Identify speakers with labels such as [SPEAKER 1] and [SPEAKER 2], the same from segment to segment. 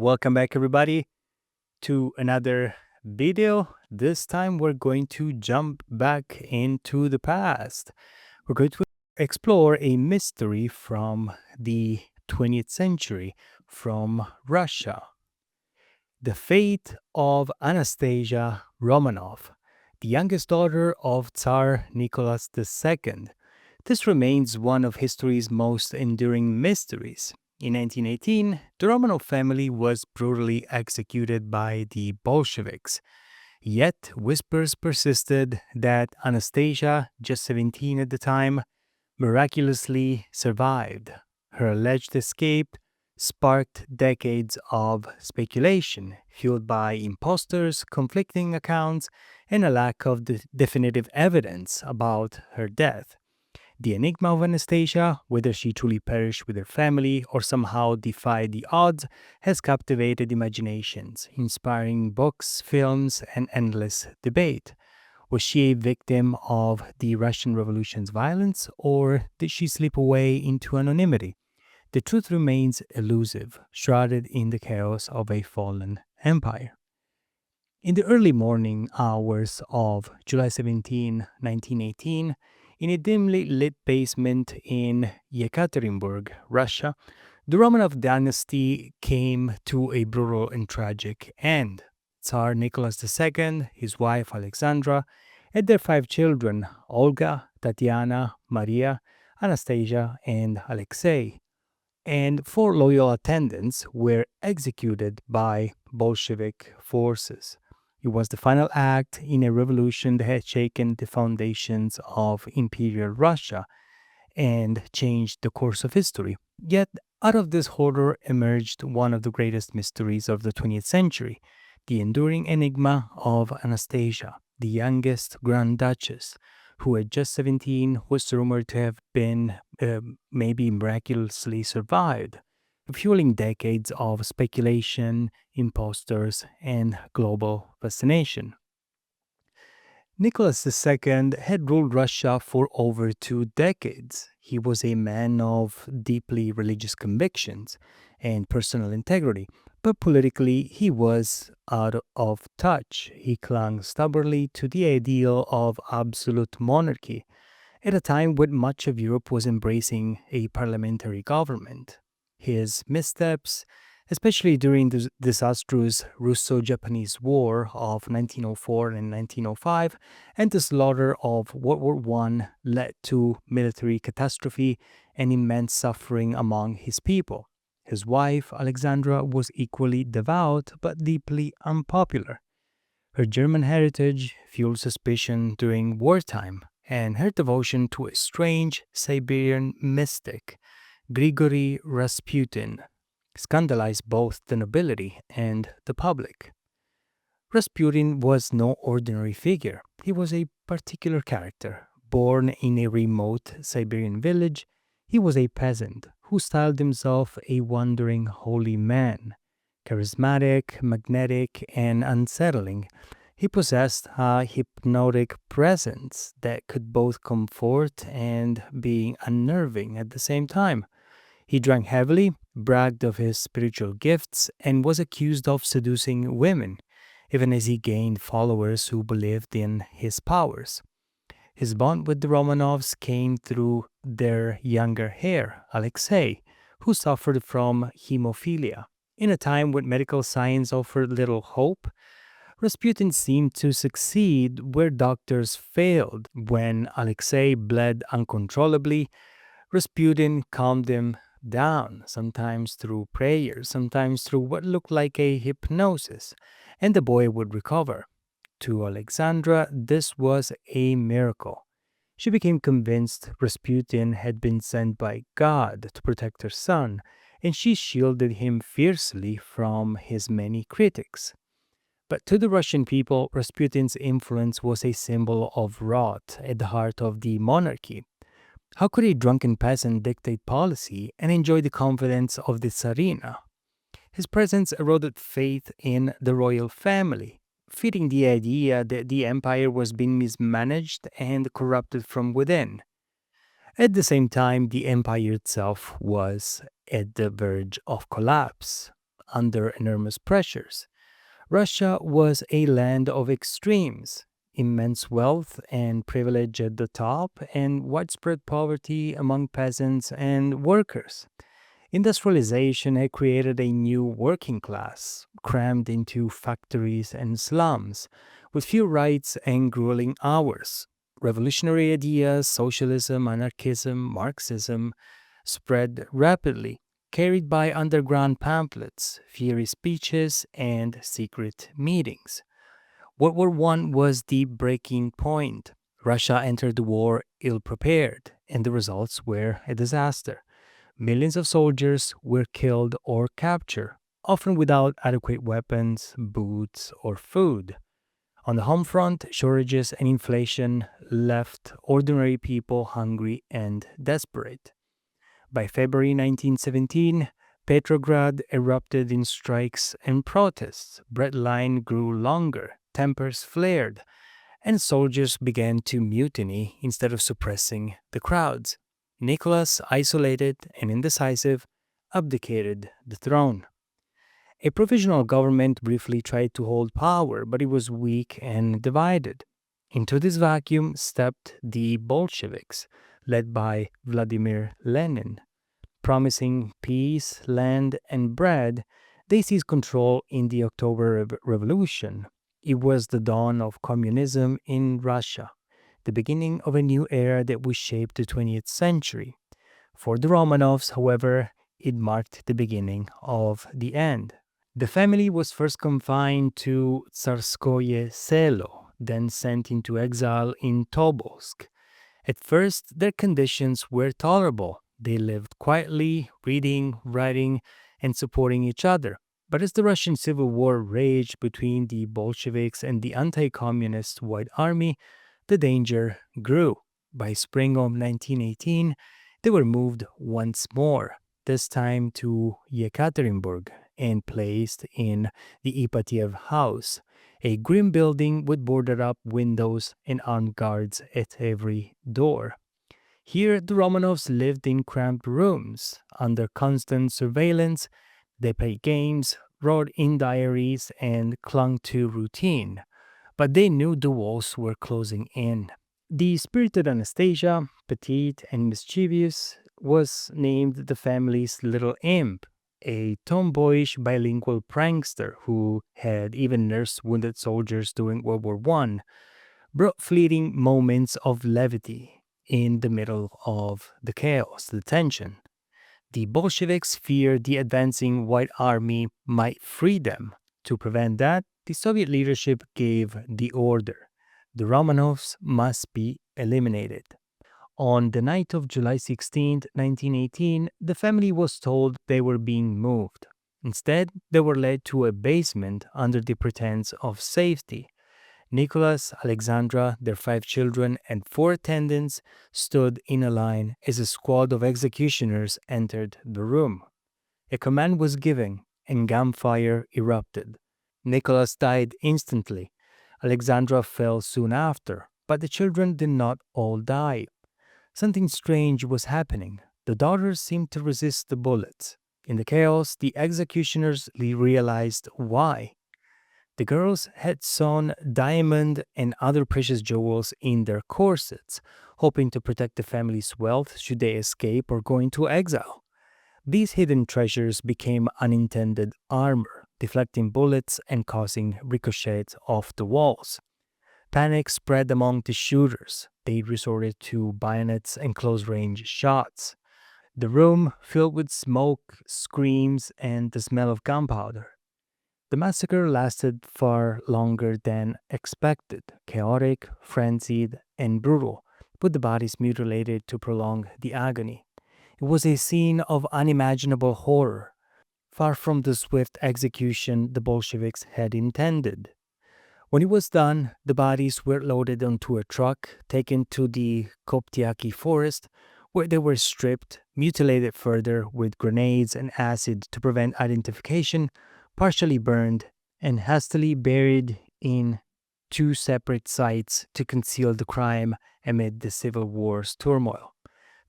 [SPEAKER 1] Welcome back, everybody, to another video. This time, we're going to jump back into the past. We're going to explore a mystery from the 20th century from Russia. The fate of Anastasia Romanov, the youngest daughter of Tsar Nicholas II. This remains one of history's most enduring mysteries. In 1918, the Romanov family was brutally executed by the Bolsheviks. Yet, whispers persisted that Anastasia, just 17 at the time, miraculously survived. Her alleged escape sparked decades of speculation, fueled by impostors, conflicting accounts, and a lack of definitive evidence about her death. The enigma of Anastasia, whether she truly perished with her family or somehow defied the odds, has captivated imaginations, inspiring books, films, and endless debate. Was she a victim of the Russian Revolution's violence, or did she slip away into anonymity? The truth remains elusive, shrouded in the chaos of a fallen empire. In the early morning hours of July 17, 1918, in a dimly lit basement in Yekaterinburg, Russia, the Romanov dynasty came to a brutal and tragic end. Tsar Nicholas II, his wife Alexandra, and their 5 children, Olga, Tatiana, Maria, Anastasia, and Alexei, and 4 loyal attendants were executed by Bolshevik forces. It was the final act in a revolution that had shaken the foundations of Imperial Russia and changed the course of history. Yet, out of this horror emerged one of the greatest mysteries of the 20th century, the enduring enigma of Anastasia, the youngest Grand Duchess, who at just 17 was rumored to have been maybe miraculously survived, fueling decades of speculation, impostors, and global fascination. Nicholas II had ruled Russia for over 2 decades. He was a man of deeply religious convictions and personal integrity, but politically he was out of touch. He clung stubbornly to the ideal of absolute monarchy at a time when much of Europe was embracing a parliamentary government. His missteps, especially during the disastrous Russo-Japanese War of 1904 and 1905, and the slaughter of World War I, led to military catastrophe and immense suffering among his people. His wife, Alexandra, was equally devout but deeply unpopular. Her German heritage fueled suspicion during wartime, and her devotion to a strange Siberian mystic, Grigory Rasputin, scandalized both the nobility and the public. Rasputin was no ordinary figure. He was a particular character. Born in a remote Siberian village, he was a peasant who styled himself a wandering holy man. Charismatic, magnetic, and unsettling, he possessed a hypnotic presence that could both comfort and be unnerving at the same time. He drank heavily, bragged of his spiritual gifts, and was accused of seducing women, even as he gained followers who believed in his powers. His bond with the Romanovs came through their younger heir, Alexei, who suffered from hemophilia. In a time when medical science offered little hope, Rasputin seemed to succeed where doctors failed. When Alexei bled uncontrollably, Rasputin calmed him down, sometimes through prayers, sometimes through what looked like a hypnosis, and the boy would recover. To Alexandra, this was a miracle. She became convinced Rasputin had been sent by God to protect her son, and she shielded him fiercely from his many critics. But to the Russian people, Rasputin's influence was a symbol of rot at the heart of the monarchy. How could a drunken peasant dictate policy and enjoy the confidence of the Tsarina? His presence eroded faith in the royal family, feeding the idea that the empire was being mismanaged and corrupted from within. At the same time, the empire itself was at the verge of collapse. under enormous pressures. Russia was a land of extremes, immense wealth and privilege at the top, and widespread poverty among peasants and workers. Industrialization had created a new working class, crammed into factories and slums, with few rights and grueling hours. Revolutionary ideas, socialism, anarchism, Marxism, spread rapidly, carried by underground pamphlets, fiery speeches, and secret meetings. World War I was the breaking point. Russia entered the war ill prepared, and the results were a disaster. Millions of soldiers were killed or captured, often without adequate weapons, boots, or food. On the home front, shortages and inflation left ordinary people hungry and desperate. By February 1917, Petrograd erupted in strikes and protests. Bread line grew longer, tempers flared, and soldiers began to mutiny instead of suppressing the crowds. Nicholas, isolated and indecisive, abdicated the throne. A provisional government briefly tried to hold power, but it was weak and divided. Into this vacuum stepped the Bolsheviks, led by Vladimir Lenin. Promising peace, land, and bread, they seized control in the October Revolution. It was the dawn of communism in Russia, the beginning of a new era that would shape the 20th century. For the Romanovs, however, it marked the beginning of the end. The family was first confined to Tsarskoye Selo, then sent into exile in Tobolsk. At first, their conditions were tolerable. They lived quietly, reading, writing, and supporting each other. But as the Russian Civil War raged between the Bolsheviks and the anti-communist White Army, the danger grew. By spring of 1918, they were moved once more, this time to Yekaterinburg, and placed in the Ipatiev house, a grim building with boarded up windows and armed guards at every door. Here, the Romanovs lived in cramped rooms, under constant surveillance. They played games, wrote in diaries, and clung to routine. But they knew the walls were closing in. The spirited Anastasia, petite and mischievous, was named the family's little imp, a tomboyish bilingual prankster who had even nursed wounded soldiers during World War I, brought fleeting moments of levity in the middle of the chaos, the tension. The Bolsheviks feared the advancing White Army might free them. To prevent that, the Soviet leadership gave the order: the Romanovs must be eliminated. On the night of July 16, 1918, the family was told they were being moved. Instead, they were led to a basement under the pretense of safety. Nicholas, Alexandra, their 5 children, and 4 attendants stood in a line as a squad of executioners entered the room. A command was given, and gunfire erupted. Nicholas died instantly. Alexandra fell soon after, but the children did not all die. Something strange was happening. The daughters seemed to resist the bullets. In the chaos, the executioners realized why. The girls had sewn diamond and other precious jewels in their corsets, hoping to protect the family's wealth should they escape or go into exile. These hidden treasures became unintended armor, deflecting bullets and causing ricochets off the walls. Panic spread among the shooters. They resorted to bayonets and close-range shots. The room filled with smoke, screams, and the smell of gunpowder. The massacre lasted far longer than expected, chaotic, frenzied, and brutal, with the bodies mutilated to prolong the agony. It was a scene of unimaginable horror, far from the swift execution the Bolsheviks had intended. When it was done, the bodies were loaded onto a truck, taken to the Koptiaki forest, where they were stripped, mutilated further with grenades and acid to prevent identification, partially burned, and hastily buried in 2 separate sites to conceal the crime amid the Civil War's turmoil.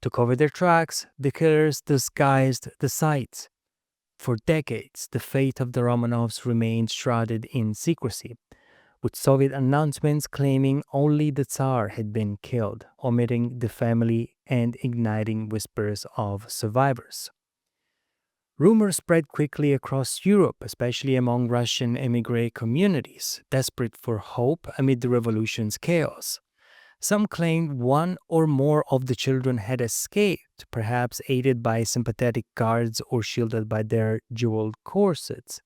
[SPEAKER 1] To cover their tracks, the killers disguised the sites. For decades, the fate of the Romanovs remained shrouded in secrecy, with Soviet announcements claiming only the Tsar had been killed, omitting the family and igniting whispers of survivors. Rumors spread quickly across Europe, especially among Russian emigre communities, desperate for hope amid the revolution's chaos. Some claimed one or more of the children had escaped, perhaps aided by sympathetic guards or shielded by their jeweled corsets.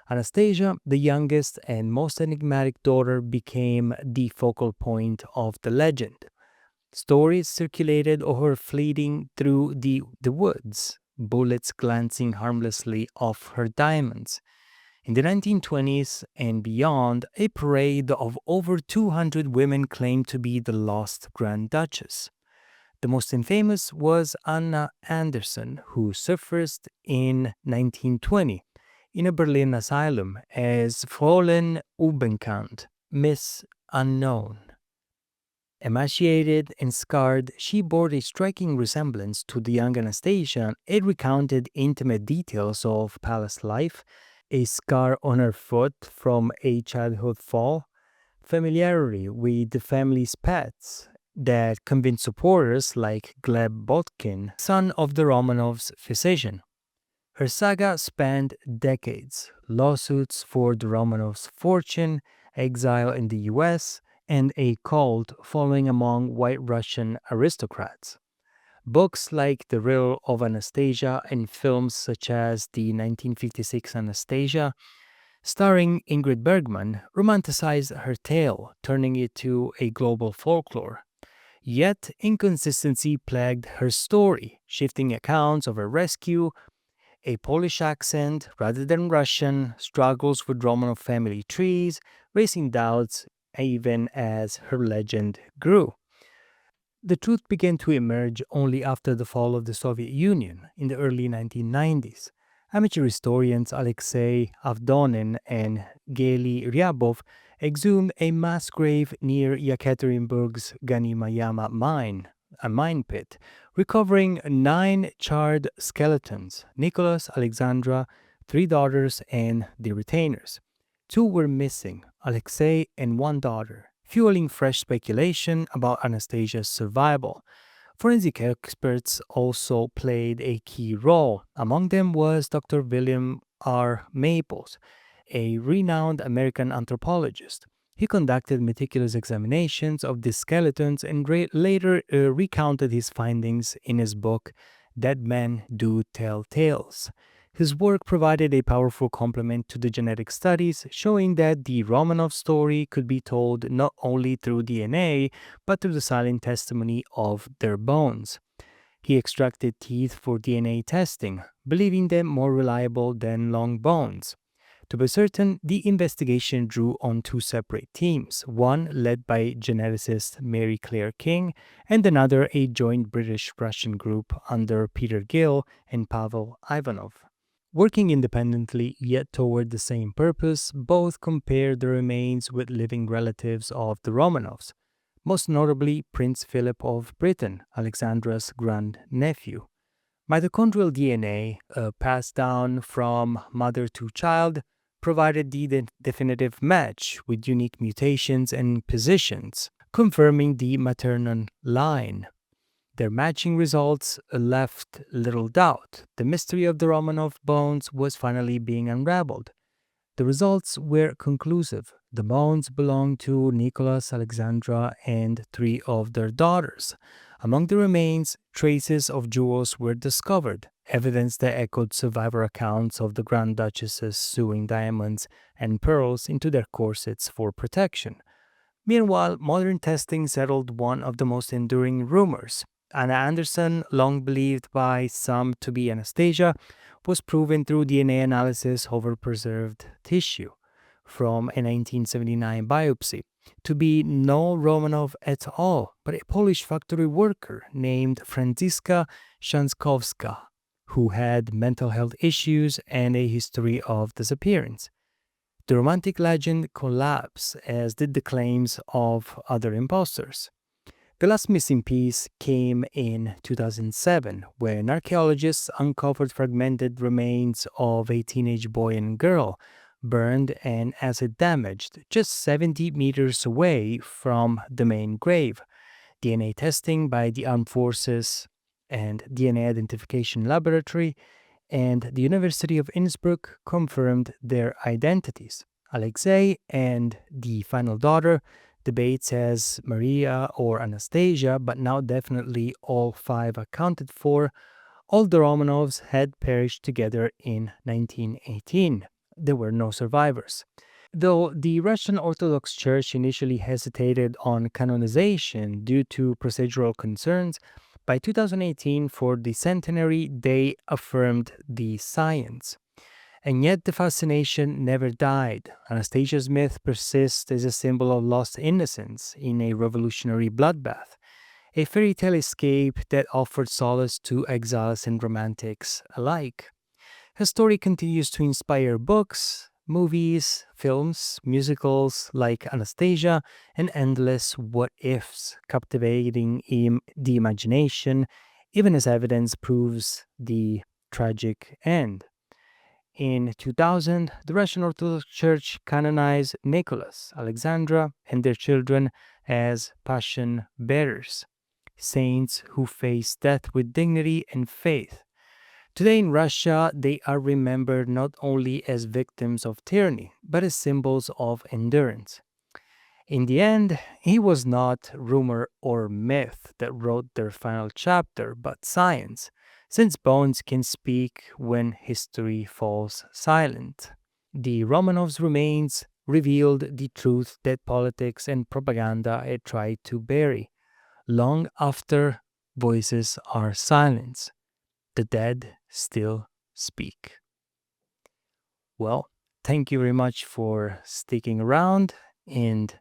[SPEAKER 1] Anastasia, the youngest and most enigmatic daughter, became the focal point of the legend. Stories circulated of her fleeing through the woods, bullets glancing harmlessly off her diamonds. In the 1920s and beyond, a parade of over 200 women claimed to be the lost Grand Duchess. The most infamous was Anna Anderson, who surfaced in 1920 in a Berlin asylum as Fräulein Unbekannt, Miss Unknown. Emaciated and scarred, she bore a striking resemblance to the young Anastasia and recounted intimate details of palace life, a scar on her foot from a childhood fall, familiarity with the family's pets that convinced supporters like Gleb Botkin, son of the Romanovs' physician. Her saga spanned decades, lawsuits for the Romanovs' fortune, exile in the US, and a cult following among white Russian aristocrats. Books like The Riddle of Anastasia and films such as the 1956 Anastasia, starring Ingrid Bergman, romanticized her tale, turning it to a global folklore. Yet, inconsistency plagued her story, shifting accounts of her rescue, a Polish accent rather than Russian, struggles with Romanov family trees, raising doubts even as her legend grew. The truth began to emerge only after the fall of the Soviet Union in the early 1990s. Amateur historians Alexei Avdonin and Geli Ryabov exhumed a mass grave near Yekaterinburg's Ganimayama mine, a mine pit, recovering 9 charred skeletons: Nicholas, Alexandra, 3 daughters, and the retainers. 2 were missing, Alexei and 1 daughter, fueling fresh speculation about Anastasia's survival. Forensic experts also played a key role. Among them was Dr. William R. Maples, a renowned American anthropologist. He conducted meticulous examinations of the skeletons and later recounted his findings in his book, Dead Men Do Tell Tales. His work provided a powerful complement to the genetic studies, showing that the Romanov story could be told not only through DNA, but through the silent testimony of their bones. He extracted teeth for DNA testing, believing them more reliable than long bones. To be certain, the investigation drew on 2 separate teams, one led by geneticist Mary Claire King, and another a joint British-Russian group under Peter Gill and Pavel Ivanov. Working independently yet toward the same purpose, both compared the remains with living relatives of the Romanovs, most notably Prince Philip of Britain, Alexandra's grandnephew. Mitochondrial DNA, passed down from mother to child, provided the definitive match with unique mutations and positions, confirming the maternal line. Their matching results left little doubt. The mystery of the Romanov bones was finally being unraveled. The results were conclusive. The bones belonged to Nicholas, Alexandra, and 3 of their daughters. Among the remains, traces of jewels were discovered, evidence that echoed survivor accounts of the Grand Duchesses sewing diamonds and pearls into their corsets for protection. Meanwhile, modern testing settled one of the most enduring rumors. Anna Anderson, long believed by some to be Anastasia, was proven through DNA analysis of her preserved tissue from a 1979 biopsy to be no Romanov at all, but a Polish factory worker named Franciszka Szankowska, who had mental health issues and a history of disappearance. The romantic legend collapsed, as did the claims of other impostors. The last missing piece came in 2007 when archaeologists uncovered fragmented remains of a teenage boy and girl, burned and acid damaged, just 70 meters away from the main grave. DNA testing by the Armed Forces and DNA Identification Laboratory and the University of Innsbruck confirmed their identities. Alexei and the final daughter, debates as Maria or Anastasia, but now definitely all five accounted for, all the Romanovs had perished together in 1918. There were no survivors. Though the Russian Orthodox Church initially hesitated on canonization due to procedural concerns, by 2018, for the centenary, they affirmed the science. And yet the fascination never died. Anastasia's myth persists as a symbol of lost innocence in a revolutionary bloodbath, a fairy tale escape that offered solace to exiles and romantics alike. Her story continues to inspire books, movies, films, musicals like Anastasia, and endless what ifs, captivating the imagination, even as evidence proves the tragic end. In 2000, the Russian Orthodox Church canonized Nicholas, Alexandra, and their children as passion bearers, saints who faced death with dignity and faith. Today in Russia, they are remembered not only as victims of tyranny, but as symbols of endurance. In the end, it was not rumor or myth that wrote their final chapter, but science, since bones can speak when history falls silent. The Romanovs' remains revealed the truth that politics and propaganda had tried to bury, long after voices are silenced. The dead still speak. Well, thank you very much for sticking around, and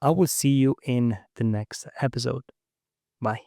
[SPEAKER 1] I will see you in the next episode. Bye.